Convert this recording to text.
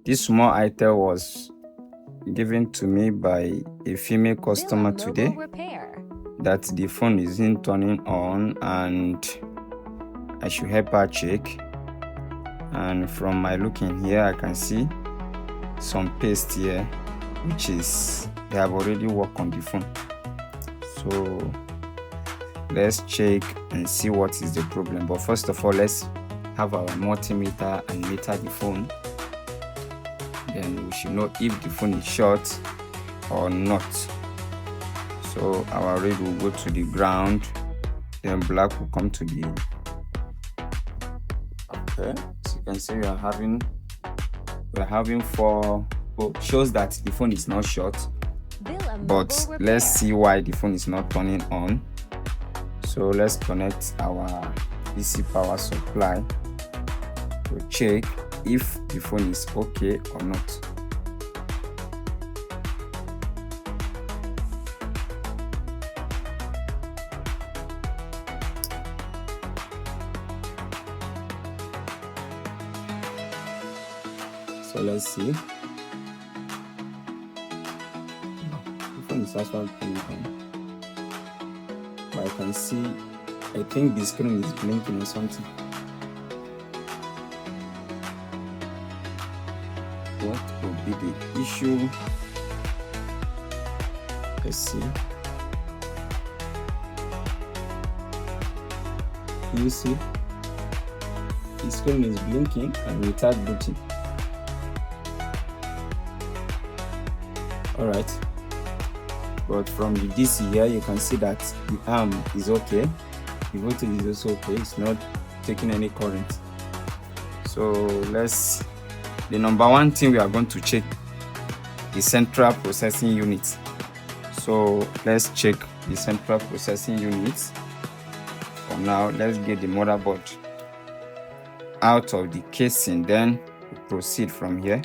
This small Itel was given to me by a female customer today, that the phone isn't turning on and I should help her check. And from my looking here, I can see some paste here, which is they have already worked on the phone. So let's check and see what is the problem. But first of all, let's have our multimeter and meter the phone. Then we should know if the phone is short or not. So our red will go to the ground, then black will come to the... Okay, so you can see we are having 4. Well, shows that the phone is not short, but let's see why the phone is not turning on. So let's connect our DC power supply to check if the phone is okay or not. So let's see. The phone is actually turning on, but I can see, I think the screen is blinking or something. What could be the issue? Let's see. You see, the screen is blinking and without booting. Alright, but from the DC here, you can see that the arm is okay. The voltage is also okay. It's not taking any current. So the number one thing we are going to check the central processing unit. So let's check the central processing units. For now, let's get the motherboard out of the casing, then we'll proceed from here.